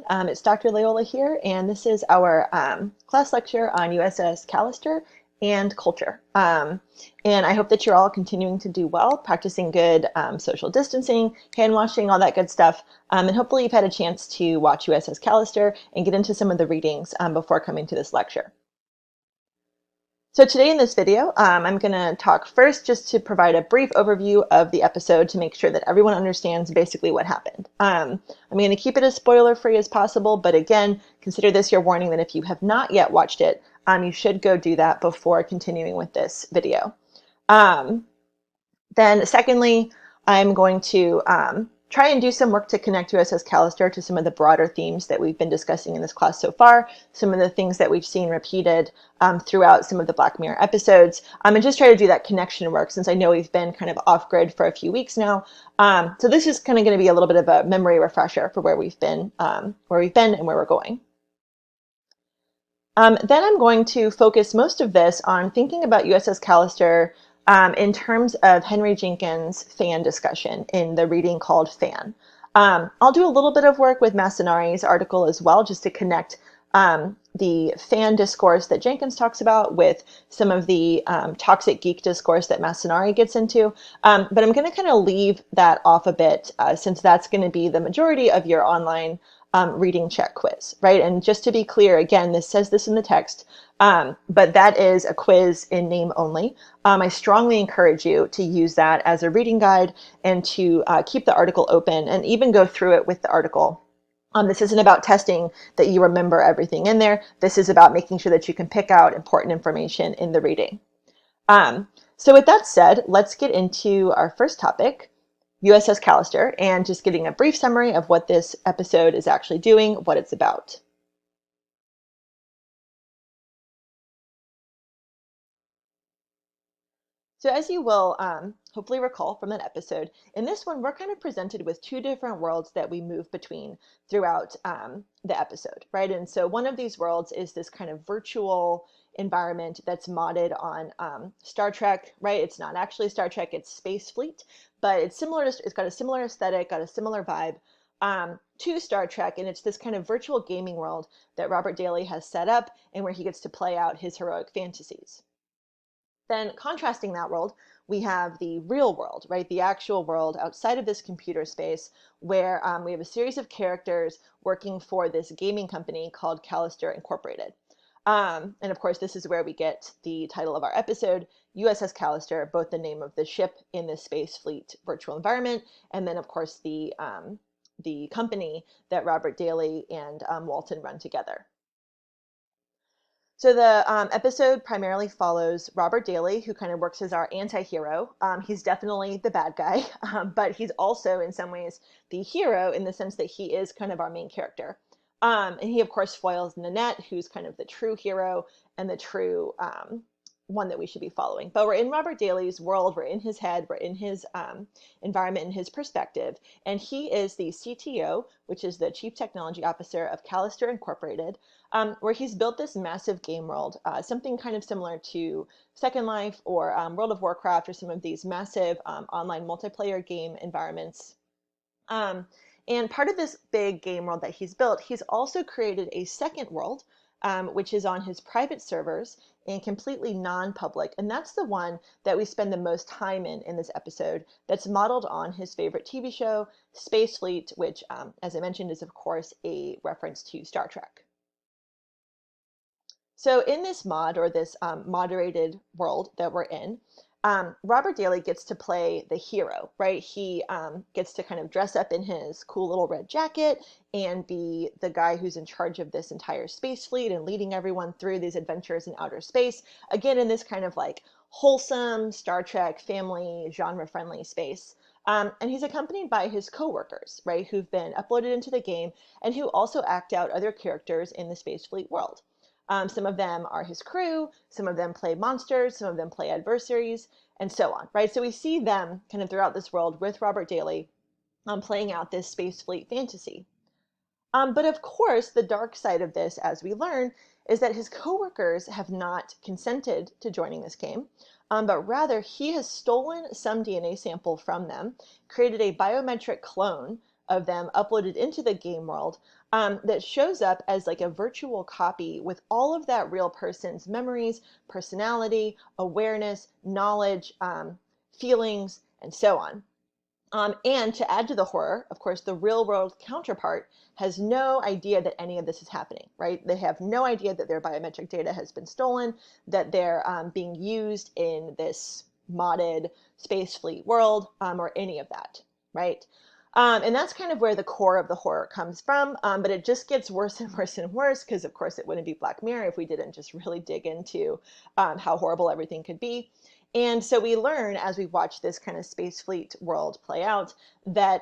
everyone. It's Dr. Leola here, and this is our class lecture on USS Callister and culture. And I hope that you're all continuing to do well, practicing good social distancing, hand washing, all that good stuff. And hopefully you've had a chance to watch USS Callister and get into some of the readings before coming to this lecture. So today in this video, I'm going to talk first just to provide a brief overview of the episode to make sure that everyone understands basically what happened. I'm going to keep it as spoiler-free as possible, but again, consider this your warning that if you have not yet watched it, you should go do that before continuing with this video. Then secondly, I'm going to try and do some work to connect USS Callister to some of the broader themes that we've been discussing in this class so far, some of the things that we've seen repeated throughout some of the Black Mirror episodes, and just try to do that connection work since I know we've been kind of off grid for a few weeks now. So this is kind of going to be a little bit of a memory refresher for where we've been and where we're going. Then I'm going to focus most of this on thinking about USS Callister in terms of Henry Jenkins' fan discussion in the reading called Fan. I'll do a little bit of work with Masanari's article as well, just to connect the fan discourse that Jenkins talks about with some of the toxic geek discourse that Masanari gets into. But I'm going to kind of leave that off a bit since that's going to be the majority of your online reading check quiz, right? And just to be clear, again, this says this in the text, but that is a quiz in name only. I strongly encourage you to use that as a reading guide and to keep the article open and even go through it with the article. This isn't about testing that you remember everything in there. This is about making sure that you can pick out important information in the reading. So with that said, let's get into our first topic, USS Callister, and just getting a brief summary of what this episode is actually doing, what it's about. So as you will hopefully recall from that episode, in this one, we're kind of presented with two different worlds that we move between throughout the episode, right? And so one of these worlds is this kind of virtual environment that's modded on Star Trek, right? It's not actually Star Trek, it's Space Fleet, but it's similar. It's got a similar aesthetic, got a similar vibe to Star Trek, and it's this kind of virtual gaming world that Robert Daly has set up and where he gets to play out his heroic fantasies. Then contrasting that world, we have the real world, right? The actual world outside of this computer space where we have a series of characters working for this gaming company called Callister Incorporated. And of course, this is where we get the title of our episode, USS Callister, both the name of the ship in this Space Fleet virtual environment, and then of course the company that Robert Daly and Walton run together. So the episode primarily follows Robert Daly, who kind of works as our anti-hero. He's definitely the bad guy, but he's also in some ways the hero in the sense that he is kind of our main character. And he, of course, foils Nanette, who's kind of the true hero and the true one that we should be following. But we're in Robert Daly's world, we're in his head, we're in his environment, in his perspective, and he is the CTO, which is the Chief Technology Officer of Callister Incorporated, where he's built this massive game world, something kind of similar to Second Life or World of Warcraft or some of these massive online multiplayer game environments. And part of this big game world that he's built, he's also created a second world, which is on his private servers and completely non-public. And that's the one that we spend the most time in this episode, that's modeled on his favorite TV show, Space Fleet, which, as I mentioned, is of course a reference to Star Trek. So in this mod, or this moderated world that we're in, Robert Daly gets to play the hero, right? He gets to kind of dress up in his cool little red jacket and be the guy who's in charge of this entire space fleet and leading everyone through these adventures in outer space. Again, in this kind of like wholesome Star Trek family genre-friendly space. And he's accompanied by his coworkers, right, who've been uploaded into the game and who also act out other characters in the space fleet world. Some of them are his crew, some of them play monsters, some of them play adversaries, and so on, right? So we see them kind of throughout this world with Robert Daly playing out this space fleet fantasy. But of course, the dark side of this, as we learn, is that his coworkers have not consented to joining this game, but rather he has stolen some DNA sample from them, created a biometric clone of them uploaded into the game world that shows up as like a virtual copy with all of that real person's memories, personality, awareness, knowledge, feelings, and so on. And to add to the horror, of course, the real world counterpart has no idea that any of this is happening, right? They have no idea that their biometric data has been stolen, that they're being used in this modded space fleet world, or any of that, right? And that's kind of where the core of the horror comes from, but it just gets worse and worse and worse because, of course, it wouldn't be Black Mirror if we didn't just really dig into how horrible everything could be. And so we learn as we watch this kind of space fleet world play out that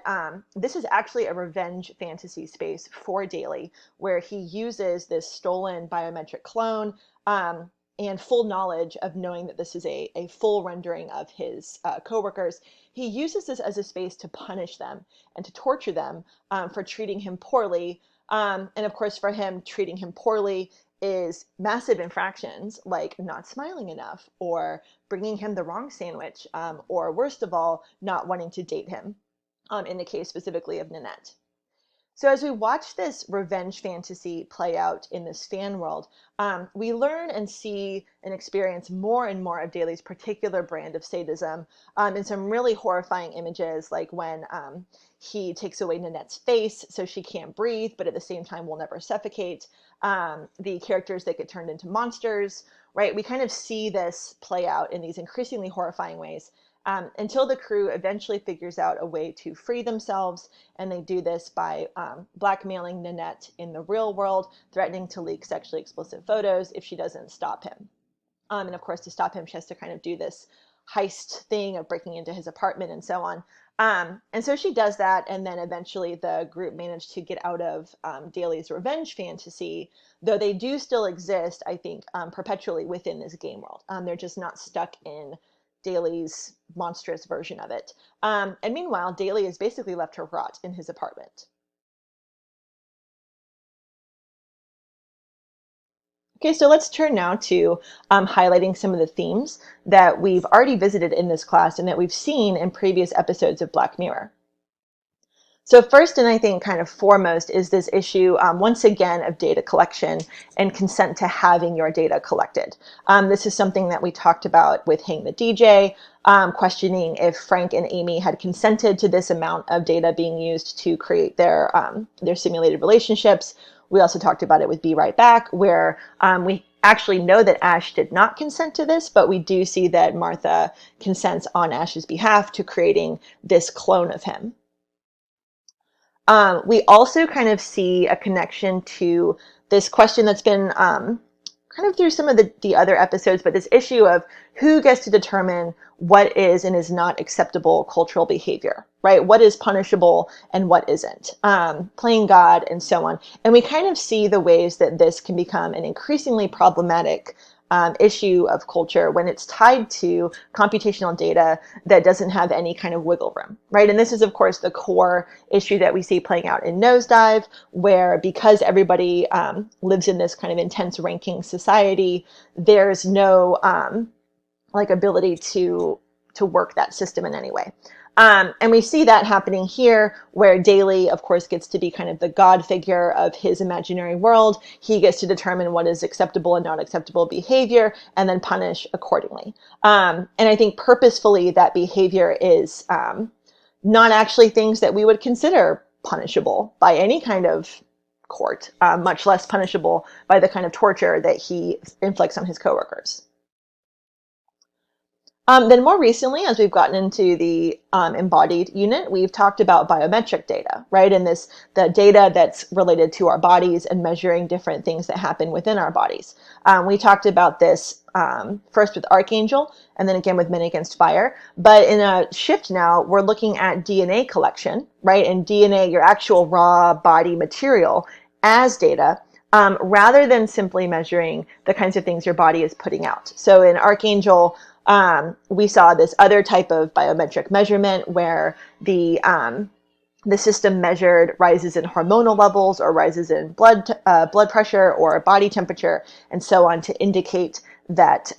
this is actually a revenge fantasy space for Daly, where he uses this stolen biometric clone and full knowledge of knowing that this is a full rendering of his coworkers. He uses this as a space to punish them and to torture them for treating him poorly. And of course, for him, treating him poorly is massive infractions like not smiling enough or bringing him the wrong sandwich, or worst of all, not wanting to date him, in the case specifically of Nanette. So as we watch this revenge fantasy play out in this fan world, we learn and see and experience more and more of Daly's particular brand of sadism in some really horrifying images, like when he takes away Nanette's face so she can't breathe, but at the same time will never suffocate. The characters that get turned into monsters, right? We kind of see this play out in these increasingly horrifying ways. Until the crew eventually figures out a way to free themselves. And they do this by blackmailing Nanette in the real world, threatening to leak sexually explicit photos if she doesn't stop him. And of course, to stop him, she has to kind of do this heist thing of breaking into his apartment and so on. And so she does that, and then eventually the group managed to get out of Daly's revenge fantasy, though they do still exist, I think, perpetually within this game world. They're just not stuck in Daly's monstrous version of it. And meanwhile, Daly is basically left to rot in his apartment. Okay, so let's turn now to highlighting some of the themes that we've already visited in this class and that we've seen in previous episodes of Black Mirror. So first, and I think kind of foremost, is this issue, once again, of data collection and consent to having your data collected. This is something that we talked about with Hang the DJ, questioning if Frank and Amy had consented to this amount of data being used to create their simulated relationships. We also talked about it with Be Right Back, where we actually know that Ash did not consent to this, but we do see that Martha consents on Ash's behalf to creating this clone of him. We also kind of see a connection to this question that's been kind of through some of the other episodes, but this issue of who gets to determine what is and is not acceptable cultural behavior, right? What is punishable and what isn't, playing God and so on. And we kind of see the ways that this can become an increasingly problematic issue of culture when it's tied to computational data that doesn't have any kind of wiggle room, right? And this is, of course, the core issue that we see playing out in Nosedive, where because everybody lives in this kind of intense ranking society, there's no ability to work that system in any way. And we see that happening here, where Daly, of course, gets to be kind of the God figure of his imaginary world. He gets to determine what is acceptable and not acceptable behavior, and then punish accordingly. And I think purposefully that behavior is not actually things that we would consider punishable by any kind of court, much less punishable by the kind of torture that he inflicts on his coworkers. Then more recently, as we've gotten into the embodied unit, we've talked about biometric data, right? And the data that's related to our bodies and measuring different things that happen within our bodies. We talked about this first with Archangel and then again with Men Against Fire. But in a shift now, we're looking at DNA collection, right? And DNA, your actual raw body material as data. Rather than simply measuring the kinds of things your body is putting out. So in Archangel, we saw this other type of biometric measurement where the system measured rises in hormonal levels or rises in blood pressure or body temperature and so on to indicate that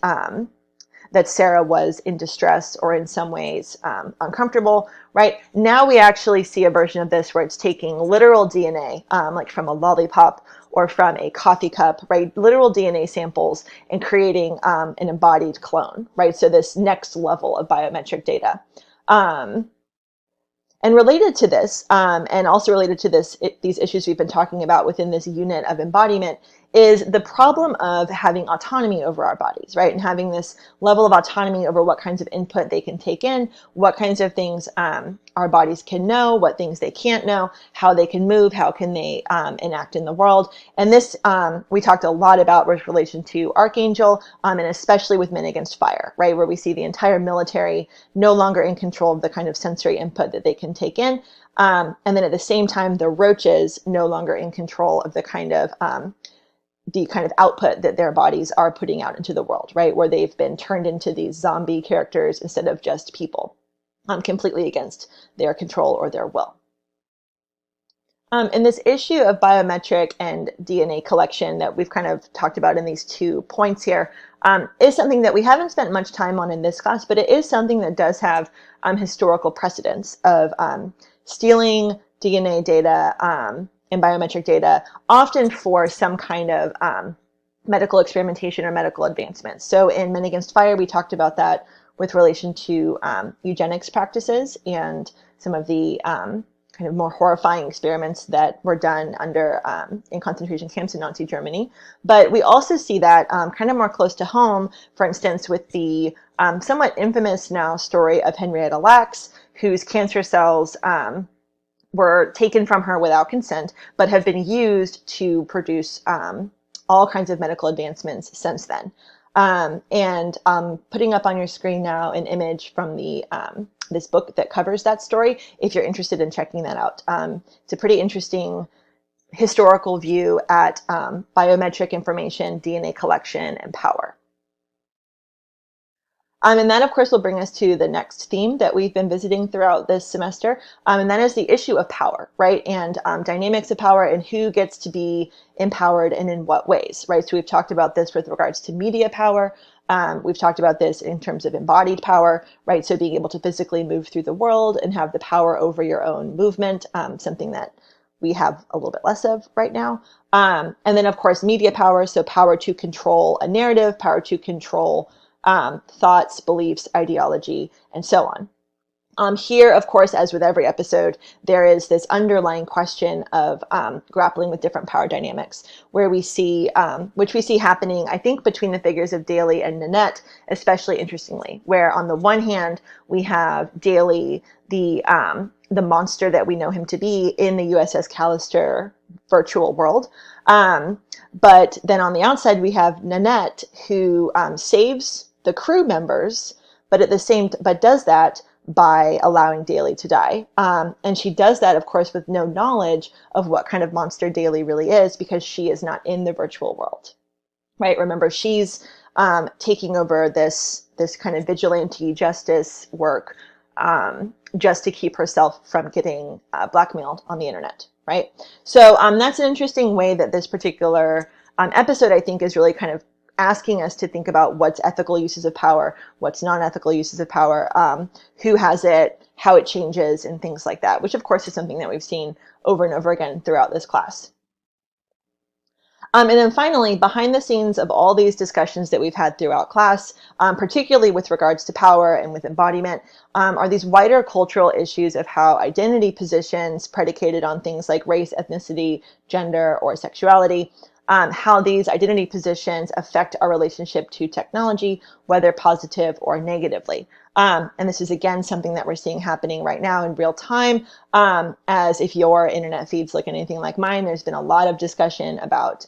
that Sarah was in distress or in some ways uncomfortable, right? Now we actually see a version of this where it's taking literal DNA, like from a lollipop or from a coffee cup, right? Literal DNA samples and creating an embodied clone, right? So this next level of biometric data. And related to this, and also related to these issues we've been talking about within this unit of embodiment, is the problem of having autonomy over our bodies, right? And having this level of autonomy over what kinds of input they can take in, what kinds of things our bodies can know, what things they can't know, how they can move, how can they enact in the world. And this we talked a lot about with relation to Archangel, and especially with Men Against Fire, right? Where we see the entire military no longer in control of the kind of sensory input that they can take in. And then at the same time, the roaches no longer in control of the kind of output that their bodies are putting out into the world, right? Where they've been turned into these zombie characters instead of just people, completely against their control or their will. And this issue of biometric and DNA collection that we've kind of talked about in these 2 points here is something that we haven't spent much time on in this class, but it is something that does have historical precedence of stealing DNA data and biometric data, often for some kind of medical experimentation or medical advancements. So in Men Against Fire, we talked about that with relation to eugenics practices and some of the kind of more horrifying experiments that were done in concentration camps in Nazi Germany. But we also see that kind of more close to home, for instance, with the somewhat infamous now story of Henrietta Lacks, whose cancer cells were taken from her without consent, but have been used to produce all kinds of medical advancements since then. And putting up on your screen now an image from the this book that covers that story, if you're interested in checking that out. It's a pretty interesting historical view at biometric information, DNA collection, and power. And that, of course, will bring us to the next theme that we've been visiting throughout this semester, and that is the issue of power, right? And dynamics of power and who gets to be empowered and in what ways, right? So we've talked about this with regards to media power. We've talked about this in terms of embodied power, right? So being able to physically move through the world and have the power over your own movement, something that we have a little bit less of right now. And then, of course, media power, so power to control a narrative, power to control thoughts, beliefs, ideology, and so on. Here, of course, as with every episode, there is this underlying question of grappling with different power dynamics, where we see, which we see happening, I think, between the figures of Daly and Nanette, especially interestingly, where on the one hand, we have Daly, the monster that we know him to be in the USS Callister virtual world. But then on the outside, we have Nanette, who saves the crew members, but does that by allowing Daly to die. And she does that, of course, with no knowledge of what kind of monster Daly really is, because she is not in the virtual world, right? Remember, she's taking over this kind of vigilante justice work just to keep herself from getting blackmailed on the internet, right? So that's an interesting way that this particular episode, I think, is really kind of asking us to think about what's ethical uses of power, what's non-ethical uses of power, who has it, how it changes, and things like that, which of course is something that we've seen over and over again throughout this class. And then finally, behind the scenes of all these discussions that we've had throughout class, particularly with regards to power and with embodiment, are these wider cultural issues of how identity positions predicated on things like race, ethnicity, gender, or sexuality, how these identity positions affect our relationship to technology, whether positive or negatively. And this is, again, something that we're seeing happening right now in real time. As if your internet feeds look anything like mine, there's been a lot of discussion about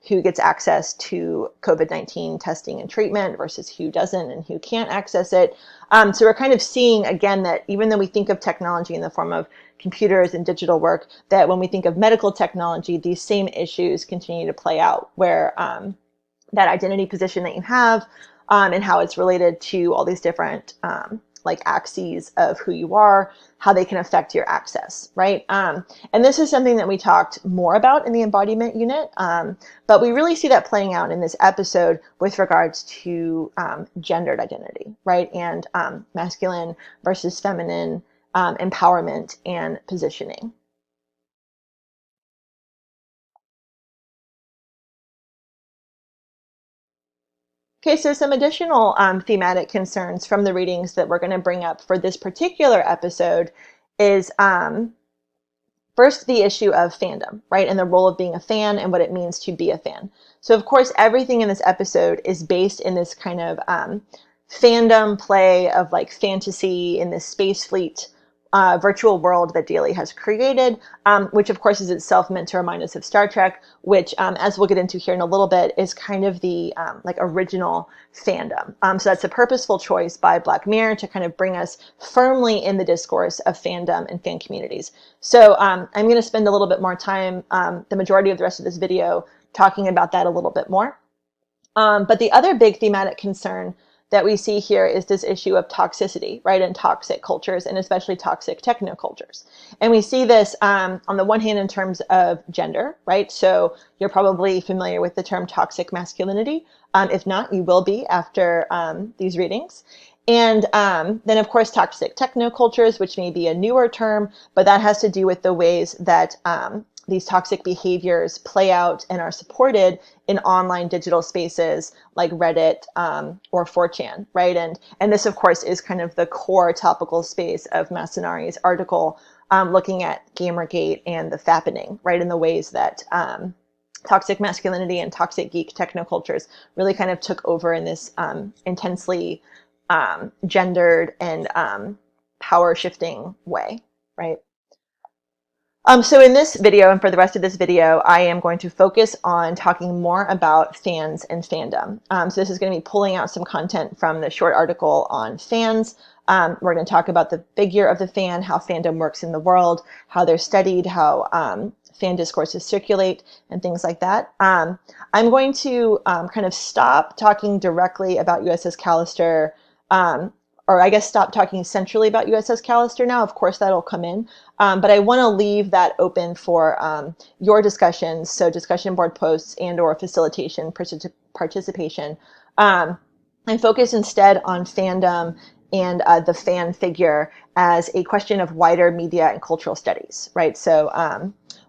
who gets access to COVID-19 testing and treatment versus who doesn't and who can't access it. So we're kind of seeing, again, that even though we think of technology in the form of computers and digital work, that when we think of medical technology, these same issues continue to play out, where that identity position that you have and how it's related to all these different like axes of who you are, how they can affect your access, right? And this is something that we talked more about in the embodiment unit, but we really see that playing out in this episode with regards to gendered identity, right? And masculine versus feminine empowerment and positioning. Okay, so some additional thematic concerns from the readings that we're going to bring up for this particular episode is first, the issue of fandom, right? And the role of being a fan and what it means to be a fan. So, of course, everything in this episode is based in this kind of fandom play of like fantasy in this space fleet virtual world that Daly has created, which of course is itself meant to remind us of Star Trek, which, as we'll get into here in a little bit, is kind of the like original fandom. So that's a purposeful choice by Black Mirror to kind of bring us firmly in the discourse of fandom and fan communities. So I'm going to spend a little bit more time, the majority of the rest of this video, talking about that a little bit more. But the other big thematic concern that we see here is this issue of toxicity, right, and toxic cultures, and especially toxic technocultures. And we see this on the one hand in terms of gender, right? So you're probably familiar with the term toxic masculinity. If not, you will be after these readings. And then, of course, toxic technocultures, which may be a newer term, but that has to do with the ways that these toxic behaviors play out and are supported in online digital spaces like Reddit or 4chan, right? And this, of course, is kind of the core topical space of Masanari's article, looking at Gamergate and the fappening, right? In the ways that toxic masculinity and toxic geek technocultures really kind of took over in this intensely gendered and power shifting way, right? So in this video and for the rest of this video, I am going to focus on talking more about fans and fandom. So this is going to be pulling out some content from the short article on fans. We're going to talk about the figure of the fan, how fandom works in the world, how they're studied, how fan discourses circulate, and things like that. I'm going to kind of stop talking directly about USS Callister, or I guess stop talking centrally about USS Callister now. Of course, that'll come in. But I want to leave that open for your discussions, so discussion board posts and or facilitation participation, and focus instead on fandom and the fan figure as a question of wider media and cultural studies, right? So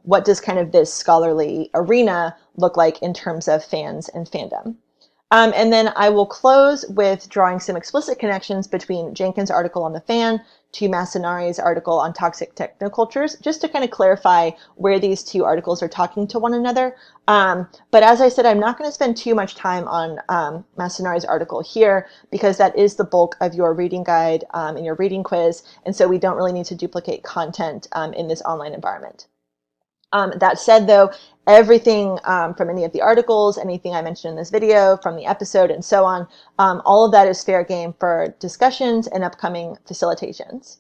what does kind of this scholarly arena look like in terms of fans and fandom? And then I will close with drawing some explicit connections between Jenkins' article on the fan to Masanari's article on toxic technocultures, just to kind of clarify where these two articles are talking to one another. But as I said, I'm not going to spend too much time on Masanari's article here, because that is the bulk of your reading guide and your reading quiz, and so we don't really need to duplicate content in this online environment. That said, though, everything from any of the articles, anything I mentioned in this video, from the episode, and so on, all of that is fair game for discussions and upcoming facilitations.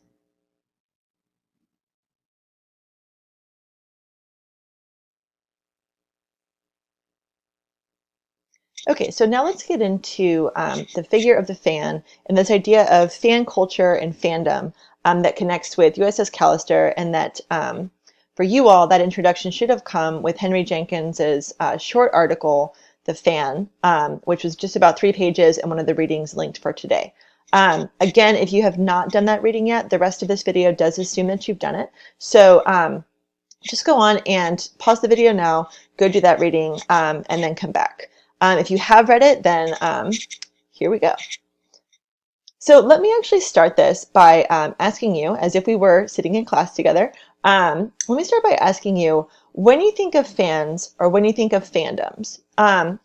Okay, so now let's get into the figure of the fan and this idea of fan culture and fandom that connects with USS Callister, and that for you all, that introduction should have come with Henry Jenkins's short article, The Fan, which was just about 3 pages and one of the readings linked for today. Again, if you have not done that reading yet, the rest of this video does assume that you've done it. So just go on and pause the video now, go do that reading, and then come back. If you have read it, then here we go. So let me actually start this by asking you, as if we were sitting in class together, let me start by asking you, when you think of fans or when you think of fandoms,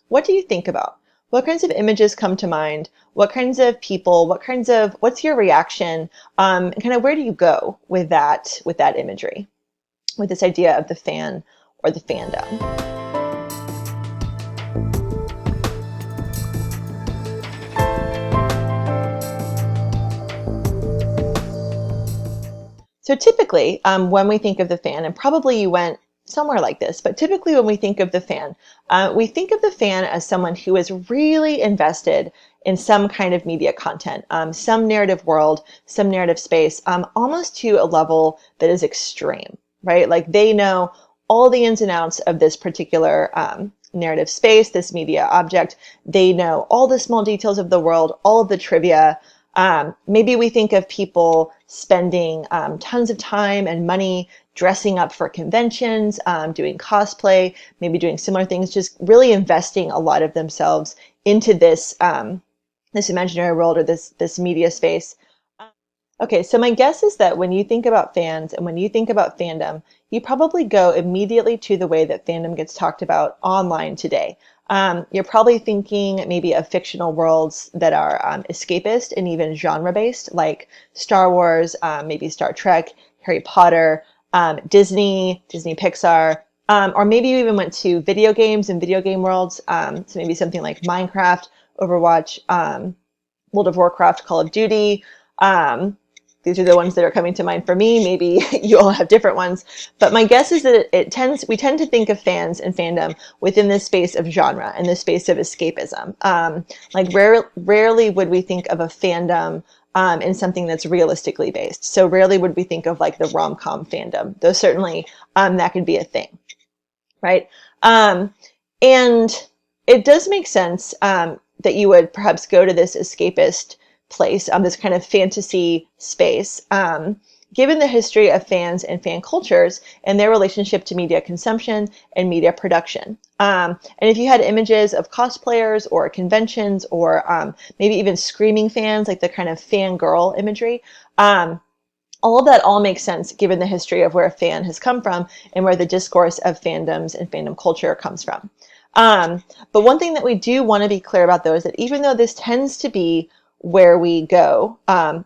what do you think about? What kinds of images come to mind? What kinds of people? What's your reaction? And kind of where do you go with that imagery, with this idea of the fan or the fandom? So typically, when we think of the fan, and probably you went somewhere like this. But typically when we think of the fan, we think of the fan as someone who is really invested in some kind of media content, some narrative world, some narrative space, almost to a level that is extreme, right? Like they know all the ins and outs of this particular narrative space, this media object. They know all the small details of the world, all of the trivia. Maybe we think of people spending tons of time and money dressing up for conventions, doing cosplay, maybe doing similar things, just really investing a lot of themselves into this this imaginary world or this media space. Okay, so my guess is that when you think about fans and when you think about fandom, you probably go immediately to the way that fandom gets talked about online today. You're probably thinking maybe of fictional worlds that are escapist and even genre-based, like Star Wars, maybe Star Trek, Harry Potter, Disney Pixar, or maybe you even went to video games and video game worlds, so maybe something like Minecraft, Overwatch, World of Warcraft, Call of Duty. These are the ones that are coming to mind for me. Maybe you all have different ones, but my guess is that we tend to think of fans and fandom within this space of genre and this space of escapism. Rarely would we think of a fandom in something that's realistically based. So rarely would we think of like the rom-com fandom, though certainly that could be a thing, right? And it does make sense that you would perhaps go to this escapist place, this kind of fantasy space, given the history of fans and fan cultures and their relationship to media consumption and media production. And if you had images of cosplayers or conventions or maybe even screaming fans, like the kind of fangirl imagery, all of that all makes sense given the history of where a fan has come from and where the discourse of fandoms and fandom culture comes from. But one thing that we do want to be clear about, though, is that even though this tends to be where we go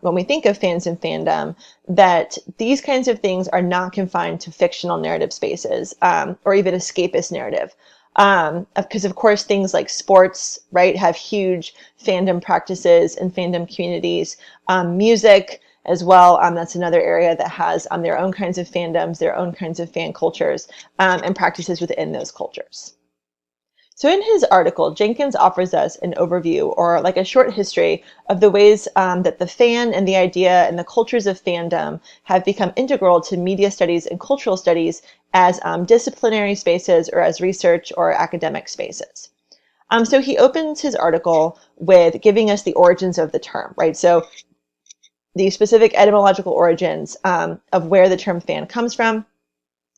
when we think of fans and fandom, that these kinds of things are not confined to fictional narrative spaces or even escapist narrative. Because of course things like sports, right, have huge fandom practices and fandom communities. Music as well, that's another area that has their own kinds of fandoms, their own kinds of fan cultures and practices within those cultures. So in his article, Jenkins offers us an overview or like a short history of the ways that the fan and the idea and the cultures of fandom have become integral to media studies and cultural studies as disciplinary spaces or as research or academic spaces. So he opens his article with giving us the origins of the term, right? So the specific etymological origins of where the term fan comes from.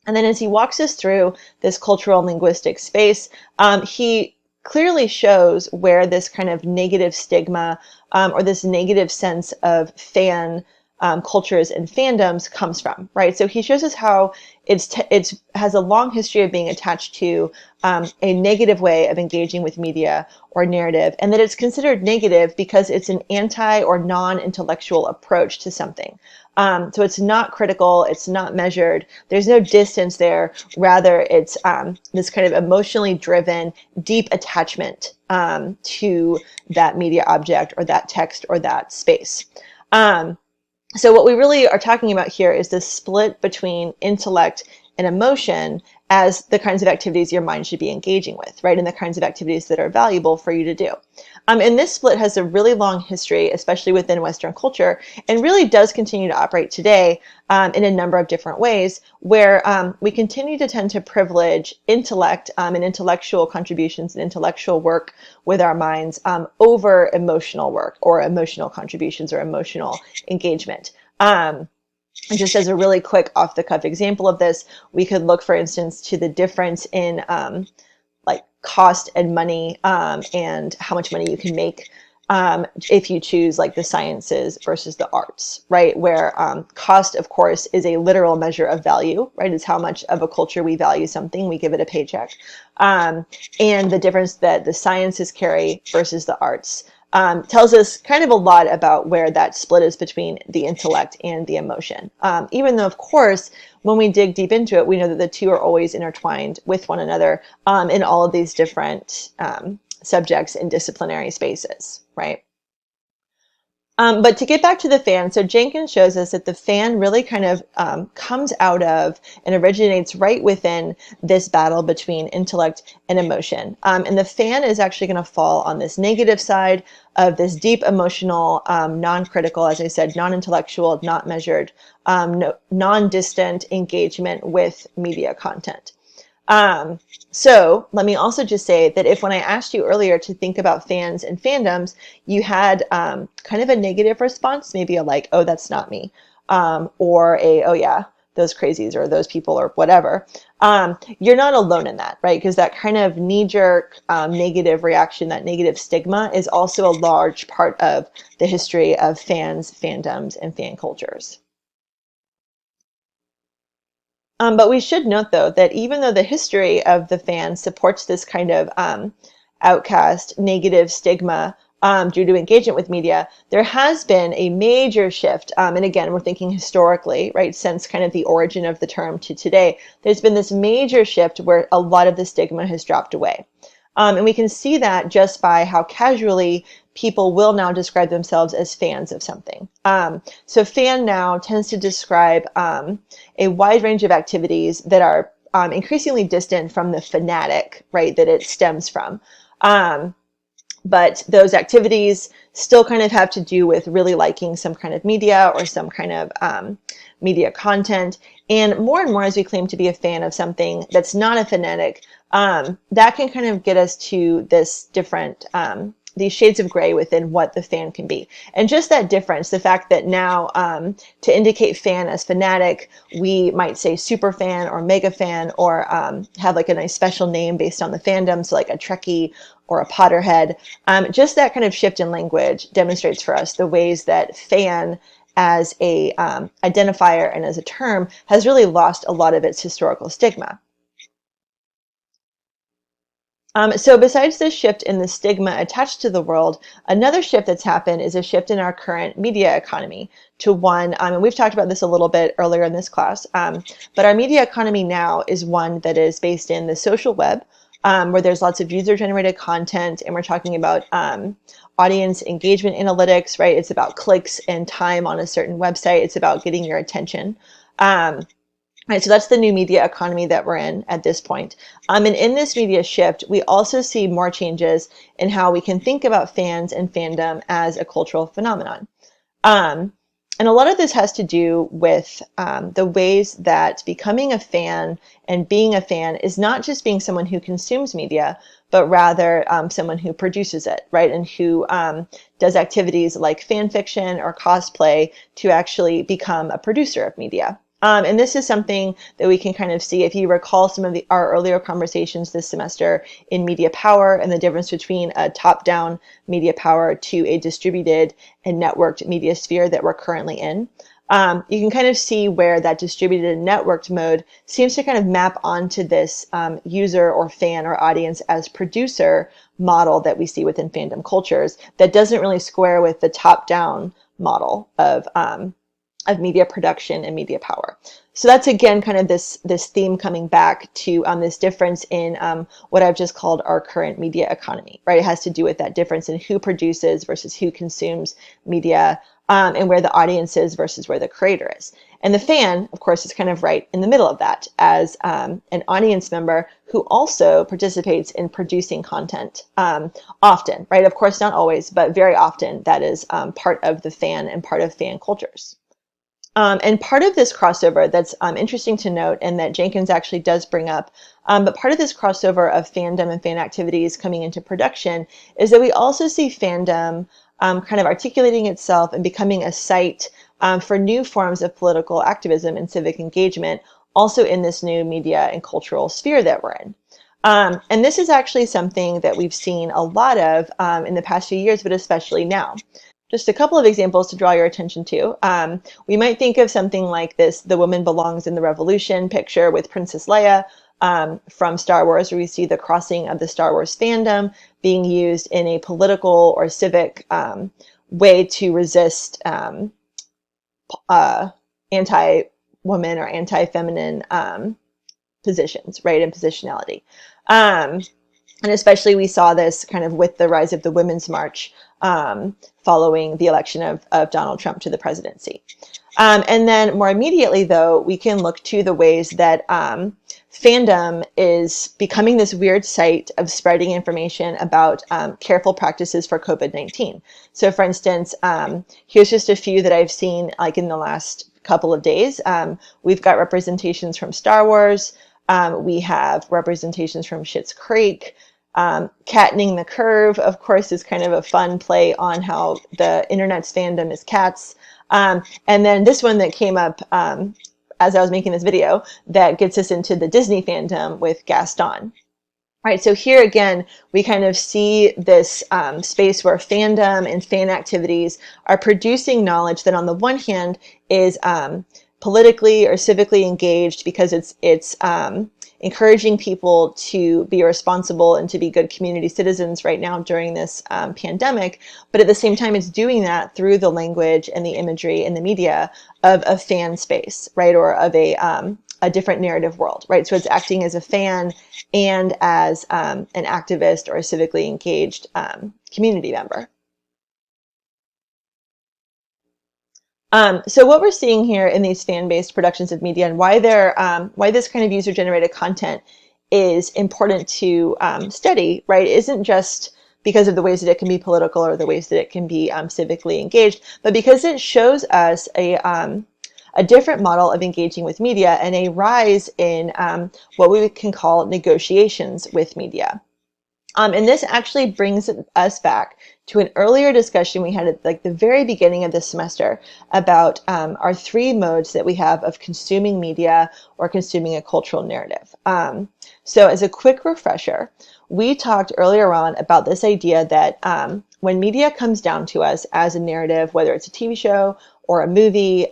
And then as he walks us through this cultural and linguistic space, he clearly shows where this kind of negative stigma or this negative sense of fan cultures and fandoms comes from, right? So he shows us how it has a long history of being attached to a negative way of engaging with media or narrative, and that it's considered negative because it's an anti or non-intellectual approach to something. So it's not critical, it's not measured, there's no distance there. Rather, it's this kind of emotionally driven, deep attachment to that media object or that text or that space. So what we really are talking about here is this split between intellect and emotion as the kinds of activities your mind should be engaging with, right? And the kinds of activities that are valuable for you to do. And this split has a really long history, especially within Western culture, and really does continue to operate today in a number of different ways, where we continue to tend to privilege intellect and intellectual contributions and intellectual work with our minds over emotional work or emotional contributions or emotional engagement. And just as a really quick off-the-cuff example of this, we could look, for instance, to the difference in like cost and money and how much money you can make if you choose like the sciences versus the arts, right? Where cost, of course, is a literal measure of value, right? It's how much of a culture we value something, we give it a paycheck. And the difference that the sciences carry versus the arts tells us kind of a lot about where that split is between the intellect and the emotion. Even though, of course, when we dig deep into it, we know that the two are always intertwined with one another in all of these different subjects and disciplinary spaces, right? But to get back to the fan, so Jenkins shows us that the fan really kind of comes out of and originates right within this battle between intellect and emotion. And the fan is actually going to fall on this negative side of this deep emotional, non-critical, as I said, non-intellectual, not measured, non-distant engagement with media content. So let me also just say that if when I asked you earlier to think about fans and fandoms, you had kind of a negative response, maybe a like, oh, that's not me, or a, oh yeah, those crazies or those people or whatever. You're not alone in that, right? Because that kind of knee-jerk negative reaction, that negative stigma is also a large part of the history of fans, fandoms, and fan cultures. But we should note, though, that even though the history of the fan supports this kind of outcast, negative stigma due to engagement with media, there has been a major shift. And again, we're thinking historically, right, since kind of the origin of the term to today, there's been this major shift where a lot of the stigma has dropped away. And we can see that just by how casually people will now describe themselves as fans of something. So fan now tends to describe a wide range of activities that are increasingly distant from the fanatic, right, that it stems from. But those activities still kind of have to do with really liking some kind of media or some kind of media content. And more as we claim to be a fan of something that's not a fanatic, that can kind of get us to this different, these shades of gray within what the fan can be. And just that difference, the fact that now to indicate fan as fanatic, we might say super fan or mega fan or have like a nice special name based on the fandom, so like a Trekkie or a Potterhead. Just that kind of shift in language demonstrates for us the ways that fan as a identifier and as a term has really lost a lot of its historical stigma. So besides this shift in the stigma attached to the world, another shift that's happened is a shift in our current media economy to one, and we've talked about this a little bit earlier in this class, but our media economy now is one that is based in the social web, where there's lots of user-generated content, and we're talking about audience engagement analytics, right? It's about clicks and time on a certain website. It's about getting your attention. Right, so that's the new media economy that we're in at this point. And in this media shift, we also see more changes in how we can think about fans and fandom as a cultural phenomenon. And a lot of this has to do with the ways that becoming a fan and being a fan is not just being someone who consumes media, but rather someone who produces it, right? And who does activities like fan fiction or cosplay to actually become a producer of media. And this is something that we can kind of see if you recall some of our earlier conversations this semester in media power and the difference between a top-down media power to a distributed and networked media sphere that we're currently in. You can kind of see where that distributed and networked mode seems to kind of map onto this user or fan or audience as producer model that we see within fandom cultures that doesn't really square with the top-down model of media production and media power. So that's again kind of this theme coming back to this difference in what I've just called our current media economy, right? It has to do with that difference in who produces versus who consumes media, and where the audience is versus where the creator is. And the fan, of course, is kind of right in the middle of that as an audience member who also participates in producing content often, right? Of course, not always, but very often that is part of the fan and part of fan cultures. And part of this crossover that's interesting to note and that Jenkins actually does bring up, but part of this crossover of fandom and fan activities coming into production is that we also see fandom kind of articulating itself and becoming a site for new forms of political activism and civic engagement, also in this new media and cultural sphere that we're in. And this is actually something that we've seen a lot of in the past few years, but especially now. Just a couple of examples to draw your attention to. We might think of something like this, The Woman Belongs in the Revolution picture with Princess Leia from Star Wars, where we see the crossing of the Star Wars fandom being used in a political or civic way to resist anti-woman or anti-feminine positions, right, and positionality. And especially we saw this kind of with the rise of the Women's March following the election of Donald Trump to the presidency. And then more immediately, though, we can look to the ways that Fandom is becoming this weird site of spreading information about careful practices for COVID-19. So for instance, here's just a few that I've seen like in the last couple of days. We've got representations from Star Wars. We have representations from Schitt's Creek. Cattening the Curve, of course, is kind of a fun play on how the internet's fandom is cats. And then this one that came up as I was making this video that gets us into the Disney fandom with Gaston. Right, so here again, we kind of see this space where fandom and fan activities are producing knowledge that on the one hand is politically or civically engaged because it's encouraging people to be responsible and to be good community citizens right now during this pandemic. But at the same time, it's doing that through the language and the imagery and the media of a fan space, right? Or of a different narrative world, right? So it's acting as a fan and as an activist or a civically engaged community member. So what we're seeing here in these fan-based productions of media and why this kind of user-generated content is important to study, right, isn't just because of the ways that it can be political or the ways that it can be civically engaged, but because it shows us a different model of engaging with media and a rise in what we can call negotiations with media. And this actually brings us back to an earlier discussion we had at like the very beginning of this semester about our three modes that we have of consuming media or consuming a cultural narrative. So as a quick refresher, we talked earlier on about this idea that when media comes down to us as a narrative, whether it's a TV show or a movie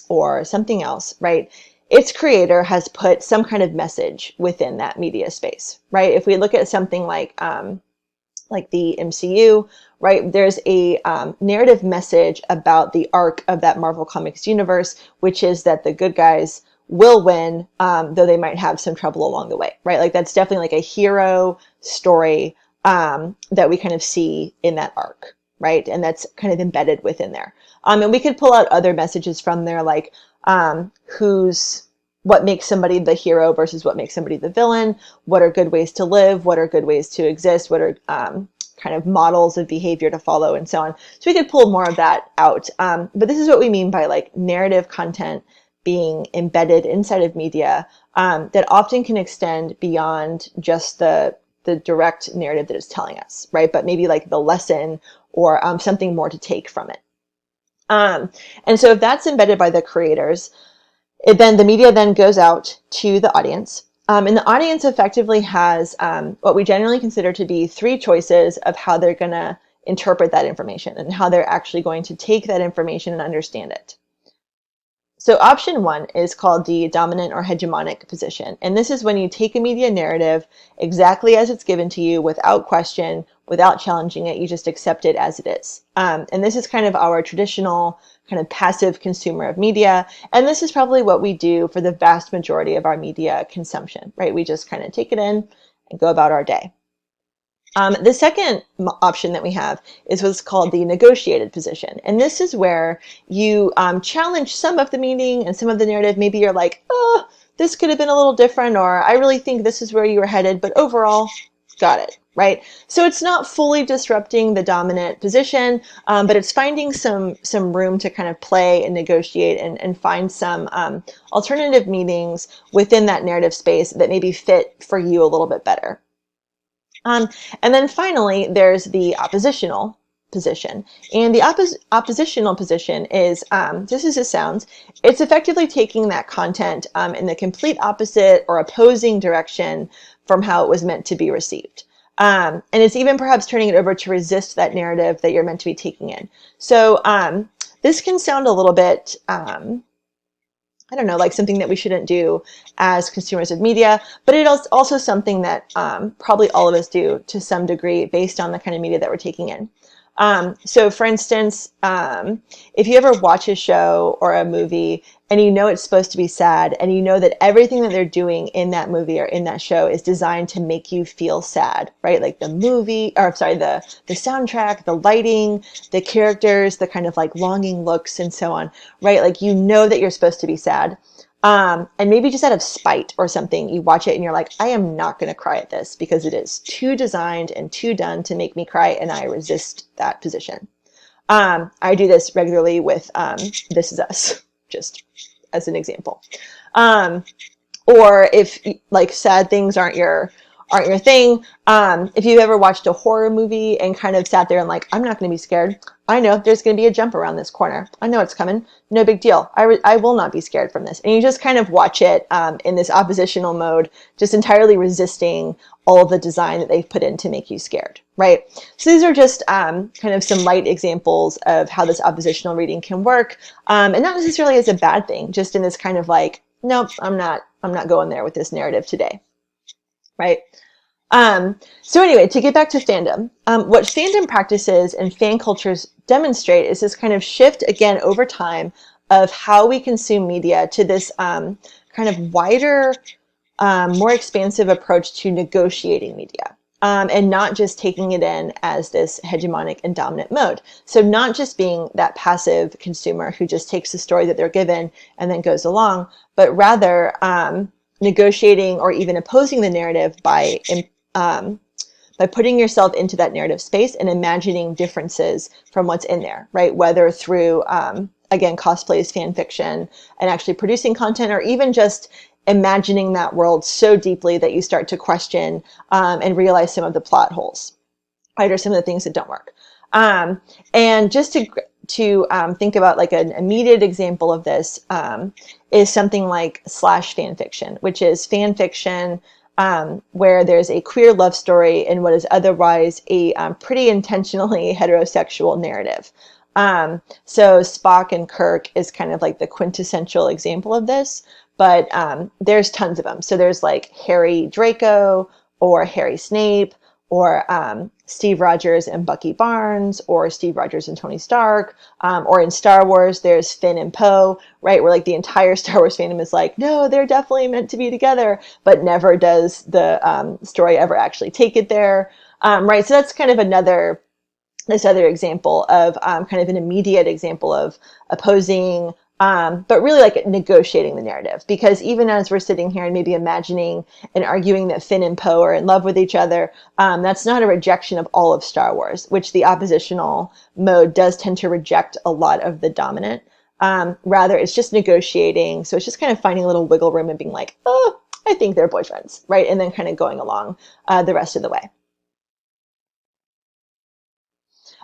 or something else, right? Its creator has put some kind of message within that media space, right? If we look at something like the MCU, right? There's a narrative message about the arc of that Marvel Comics universe, which is that the good guys will win, though they might have some trouble along the way, right? Like that's definitely like a hero story that we kind of see in that arc, right? And that's kind of embedded within there. And we could pull out other messages from there, like what makes somebody the hero versus what makes somebody the villain, what are good ways to live, what are good ways to exist, what are kind of models of behavior to follow, and so on. So we could pull more of that out. But this is what we mean by like narrative content being embedded inside of media that often can extend beyond just the direct narrative that it's telling us, right? But maybe like the lesson or something more to take from it. And so if that's embedded by the creators, then the media then goes out to the audience. And the audience effectively has what we generally consider to be three choices of how they're going to interpret that information and how they're actually going to take that information and understand it. So option one is called the dominant or hegemonic position. And this is when you take a media narrative exactly as it's given to you without question, without challenging it, you just accept it as it is. And this is kind of our traditional kind of passive consumer of media. And this is probably what we do for the vast majority of our media consumption, right? We just kind of take it in and go about our day. The second option that we have is what's called the negotiated position. And this is where you challenge some of the meaning and some of the narrative. Maybe you're like, oh, this could have been a little different, or I really think this is where you were headed, but overall, got it, right? So it's not fully disrupting the dominant position, but it's finding some room to kind of play and negotiate and find some alternative meanings within that narrative space that maybe fit for you a little bit better. And then finally, there's the oppositional position. And the oppositional position is, just as it sounds, it's effectively taking that content in the complete opposite or opposing direction from how it was meant to be received. And it's even perhaps turning it over to resist that narrative that you're meant to be taking in. So this can sound a little bit, I don't know, like something that we shouldn't do as consumers of media, but it is also something that probably all of us do to some degree based on the kind of media that we're taking in. So for instance, if you ever watch a show or a movie and you know it's supposed to be sad and you know that everything that they're doing in that movie or in that show is designed to make you feel sad, right? Like the movie, or sorry, the soundtrack, the lighting, the characters, the kind of like longing looks and so on, right? Like you know that you're supposed to be sad. And maybe just out of spite or something, you watch it and you're like, I am not going to cry at this because it is too designed and too done to make me cry, and I resist that position. I do this regularly with This Is Us, just as an example. Um, or if like sad things aren't your thing. If you've ever watched a horror movie and kind of sat there and like, I'm not going to be scared. I know there's going to be a jump around this corner. I know it's coming. No big deal. I will not be scared from this. And you just kind of watch it in this oppositional mode, just entirely resisting all of the design that they've put in to make you scared, right? So these are just kind of some light examples of how this oppositional reading can work, and not necessarily as a bad thing, just in this kind of like, nope, I'm not going there with this narrative today, right? So anyway, to get back to fandom, what fandom practices and fan cultures demonstrate is this kind of shift again over time of how we consume media to this kind of wider, more expansive approach to negotiating media. And not just taking it in as this hegemonic and dominant mode. So not just being that passive consumer who just takes the story that they're given and then goes along, but rather negotiating or even opposing the narrative by putting yourself into that narrative space and imagining differences from what's in there, right? Whether through, again, cosplays, fan fiction, and actually producing content, or even just imagining that world so deeply that you start to question and realize some of the plot holes, right? Or some of the things that don't work. And just to think about like an immediate example of this is something like slash fan fiction, which is fan fiction where there's a queer love story in what is otherwise a pretty intentionally heterosexual narrative. So Spock and Kirk is kind of like the quintessential example of this, but there's tons of them. So there's like Harry Draco or Harry Snape or Steve Rogers and Bucky Barnes, or Steve Rogers and Tony Stark, or in Star Wars, there's Finn and Poe, right? Where like the entire Star Wars fandom is like, no, they're definitely meant to be together, but never does the story ever actually take it there, right? So that's kind of this other example of kind of an immediate example of opposing, but really like negotiating the narrative. Because even as we're sitting here and maybe imagining and arguing that Finn and Poe are in love with each other, that's not a rejection of all of Star Wars, which the oppositional mode does tend to reject a lot of the dominant. Rather, it's just negotiating. So it's just kind of finding a little wiggle room and being like, oh, I think they're boyfriends, right? And then kind of going along the rest of the way.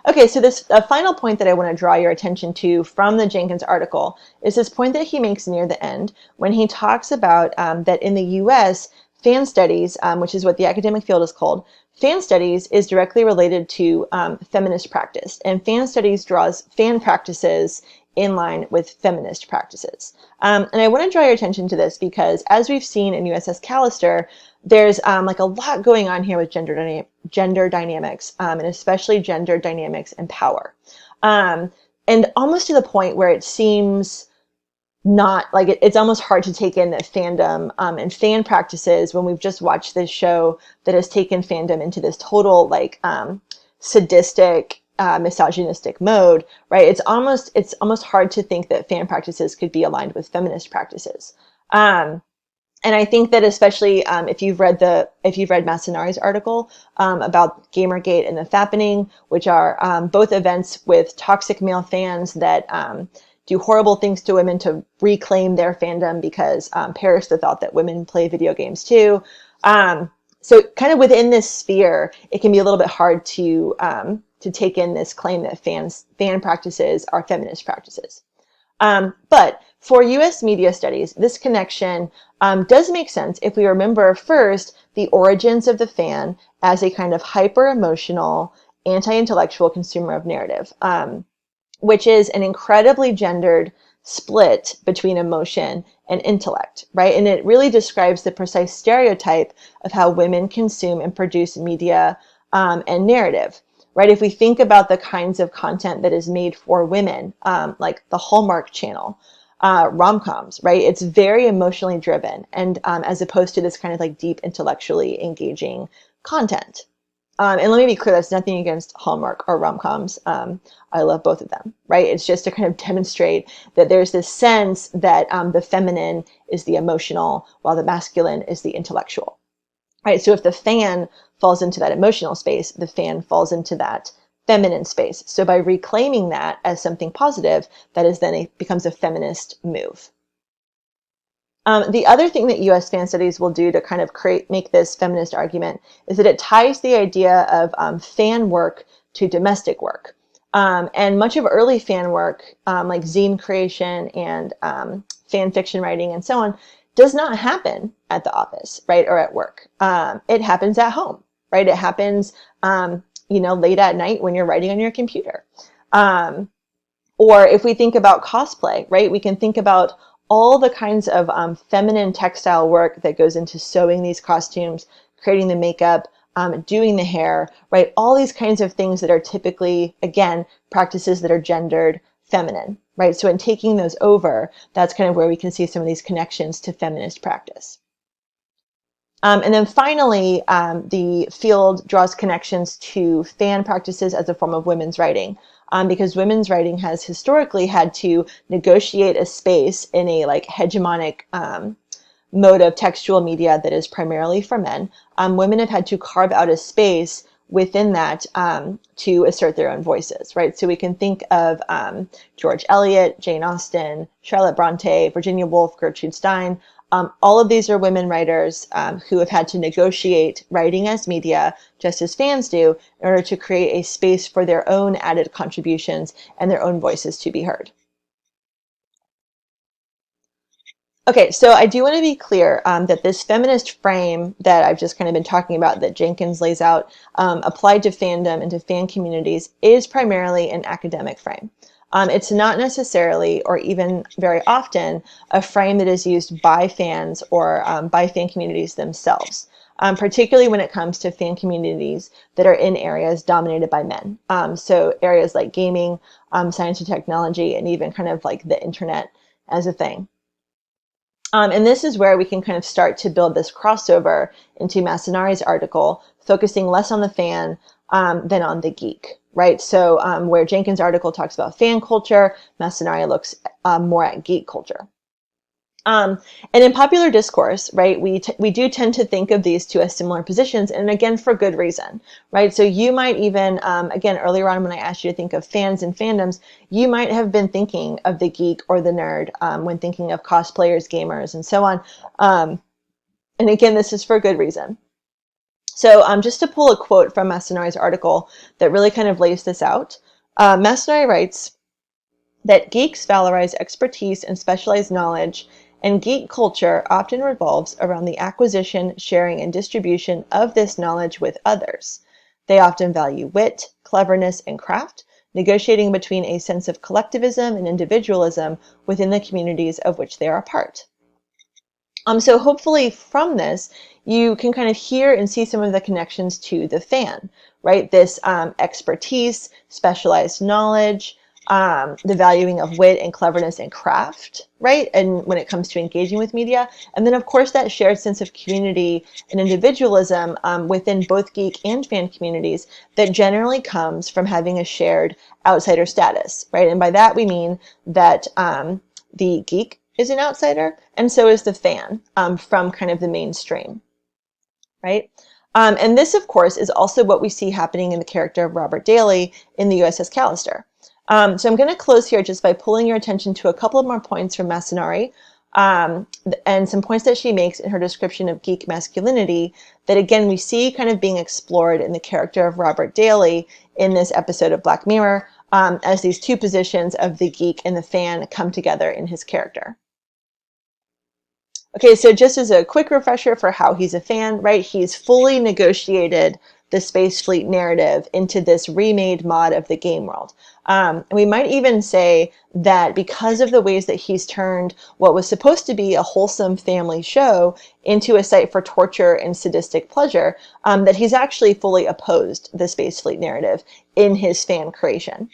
Okay, so this final point that I want to draw your attention to from the Jenkins article is this point that he makes near the end when he talks about that in the US, fan studies, which is what the academic field is called, fan studies is directly related to feminist practice, and fan studies draws fan practices in line with feminist practices. And I want to draw your attention to this because as we've seen in USS Callister, there's like a lot going on here with gender dynamics, and especially gender dynamics and power. And almost to the point where it seems not like it's almost hard to take in that fandom and fan practices when we've just watched this show that has taken fandom into this total like sadistic, misogynistic mode, right? It's almost hard to think that fan practices could be aligned with feminist practices. And I think that especially if you've read Masanari's article about Gamergate and the Fappening, which are both events with toxic male fans that do horrible things to women to reclaim their fandom because perish the thought that women play video games too. So kind of within this sphere, it can be a little bit hard to take in this claim that fan practices are feminist practices. But for U.S. media studies, this connection does make sense if we remember first the origins of the fan as a kind of hyper-emotional, anti-intellectual consumer of narrative, which is an incredibly gendered split between emotion and intellect, right? And it really describes the precise stereotype of how women consume and produce media and narrative, right? If we think about the kinds of content that is made for women, like the Hallmark Channel, rom-coms, right? It's very emotionally driven, and as opposed to this kind of like deep intellectually engaging content. And let me be clear, that's nothing against Hallmark or rom-coms. I love both of them, right? It's just to kind of demonstrate that there's this sense that the feminine is the emotional, while the masculine is the intellectual, right? So if the fan falls into that emotional space, the fan falls into that feminine space. So by reclaiming that as something positive, that is then becomes a feminist move. The other thing that US fan studies will do to kind of make this feminist argument is that it ties the idea of fan work to domestic work. And much of early fan work, like zine creation and fan fiction writing and so on, does not happen at the office, right, or at work. It happens at home, right? It happens, late at night when you're writing on your computer. Or if we think about cosplay, right, we can think about all the kinds of feminine textile work that goes into sewing these costumes, creating the makeup, doing the hair, right? All these kinds of things that are typically, again, practices that are gendered feminine, right? So in taking those over, that's kind of where we can see some of these connections to feminist practice. And then finally, the field draws connections to fan practices as a form of women's writing. Because women's writing has historically had to negotiate a space in a like hegemonic mode of textual media that is primarily for men. Women have had to carve out a space within that to assert their own voices, right? So we can think of George Eliot, Jane Austen, Charlotte Bronte, Virginia Woolf, Gertrude Stein. All of these are women writers who have had to negotiate writing as media, just as fans do, in order to create a space for their own added contributions and their own voices to be heard. Okay, so I do want to be clear that this feminist frame that I've just kind of been talking about that Jenkins lays out applied to fandom and to fan communities is primarily an academic frame. It's not necessarily, or even very often, a frame that is used by fans or by fan communities themselves, particularly when it comes to fan communities that are in areas dominated by men. So areas like gaming, science and technology, and even kind of like the internet as a thing. And this is where we can kind of start to build this crossover into Masanari's article, focusing less on the fan than on the geek, right? So where Jenkins' article talks about fan culture, Masanari looks more at geek culture. And in popular discourse, right, we do tend to think of these two as similar positions, and again, for good reason, right? So you might even, again, earlier on when I asked you to think of fans and fandoms, you might have been thinking of the geek or the nerd when thinking of cosplayers, gamers, and so on. And again, this is for good reason. So just to pull a quote from Masanari's article that really kind of lays this out, Masanari writes that geeks valorize expertise and specialized knowledge, and geek culture often revolves around the acquisition, sharing, and distribution of this knowledge with others. They often value wit, cleverness, and craft, negotiating between a sense of collectivism and individualism within the communities of which they are a part. So hopefully from this, you can kind of hear and see some of the connections to the fan, right? This expertise, specialized knowledge, the valuing of wit and cleverness and craft, right? And when it comes to engaging with media. And then, of course, that shared sense of community and individualism within both geek and fan communities that generally comes from having a shared outsider status, right? And by that, we mean that the geek is an outsider, and so is the fan from kind of the mainstream, right? And this, of course, is also what we see happening in the character of Robert Daly in the USS Callister. So I'm going to close here just by pulling your attention to a couple of more points from Masanari and some points that she makes in her description of geek masculinity that, again, we see kind of being explored in the character of Robert Daly in this episode of Black Mirror as these two positions of the geek and the fan come together in his character. Okay, so just as a quick refresher for how he's a fan, right? He's fully negotiated the Space Fleet narrative into this remade mod of the game world. And we might even say that because of the ways that he's turned what was supposed to be a wholesome family show into a site for torture and sadistic pleasure, that he's actually fully opposed the Space Fleet narrative in his fan creation.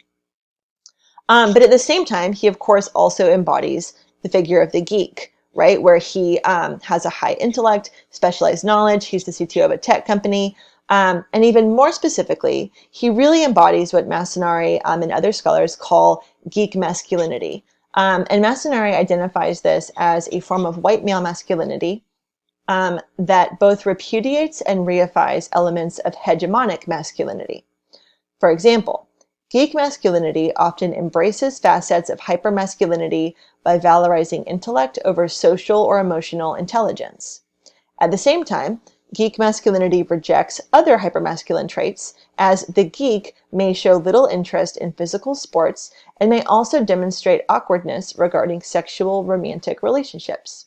But at the same time, he of course also embodies the figure of the geek, right? Where he has a high intellect, specialized knowledge. He's the CTO of a tech company. And even more specifically, he really embodies what Masanari and other scholars call geek masculinity. And Masanari identifies this as a form of white male masculinity that both repudiates and reifies elements of hegemonic masculinity. For example, geek masculinity often embraces facets of hypermasculinity by valorizing intellect over social or emotional intelligence. At the same time, geek masculinity rejects other hypermasculine traits, as the geek may show little interest in physical sports and may also demonstrate awkwardness regarding sexual romantic relationships.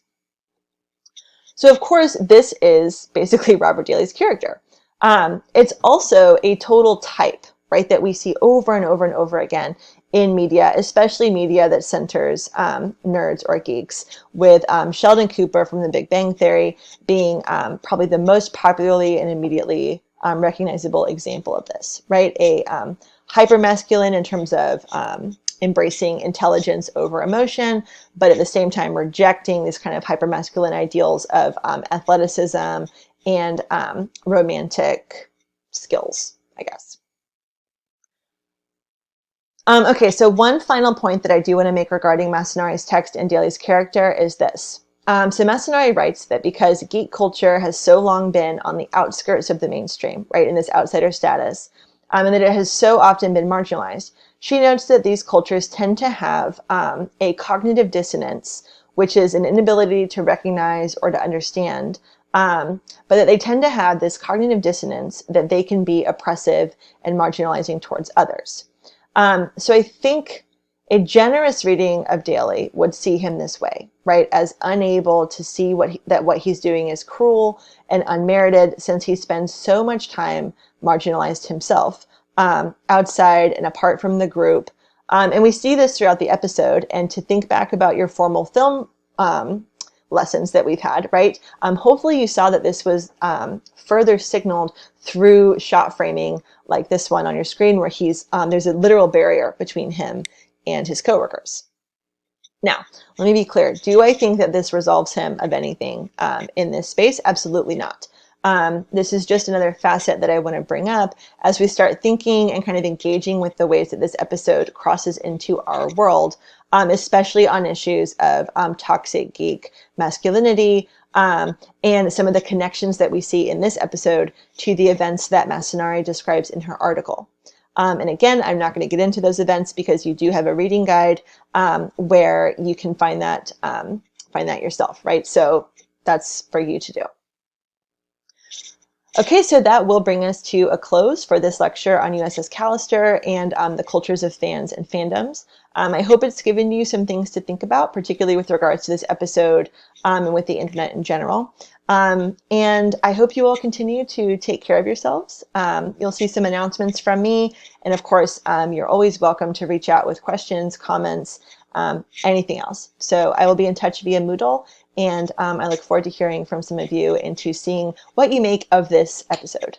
So of course, this is basically Robert Daly's character. It's also a total type, right, that we see over and over and over again in media, especially media that centers nerds or geeks, with Sheldon Cooper from The Big Bang Theory being probably the most popularly and immediately recognizable example of this, right? A hypermasculine in terms of embracing intelligence over emotion, but at the same time rejecting these kind of hypermasculine ideals of athleticism and romantic skills, I guess. Okay, so one final point that I do want to make regarding Masanari's text and Daly's character is this. So Masanari writes that because geek culture has so long been on the outskirts of the mainstream, right, in this outsider status, and that it has so often been marginalized, she notes that these cultures tend to have a cognitive dissonance, which is an inability to recognize or to understand, but that they tend to have this cognitive dissonance that they can be oppressive and marginalizing towards others. So I think a generous reading of Daly would see him this way, right? As unable to see that what he's doing is cruel and unmerited, since he spends so much time marginalized himself, outside and apart from the group. And we see this throughout the episode. And to think back about your formal film lessons that we've had, right? Hopefully you saw that this was further signaled through shot framing like this one on your screen, where there's a literal barrier between him and his coworkers. Now, let me be clear. Do I think that this resolves him of anything in this space? Absolutely not. This is just another facet that I want to bring up as we start thinking and kind of engaging with the ways that this episode crosses into our world, especially on issues of toxic geek masculinity, and some of the connections that we see in this episode to the events that Masanari describes in her article. And again, I'm not going to get into those events because you do have a reading guide where you can find that yourself, right? So that's for you to do. Okay, so that will bring us to a close for this lecture on USS Callister and the cultures of fans and fandoms. I hope it's given you some things to think about, particularly with regards to this episode and with the internet in general. And I hope you all continue to take care of yourselves. You'll see some announcements from me. And of course, you're always welcome to reach out with questions, comments, anything else. So I will be in touch via Moodle. And I look forward to hearing from some of you and to seeing what you make of this episode.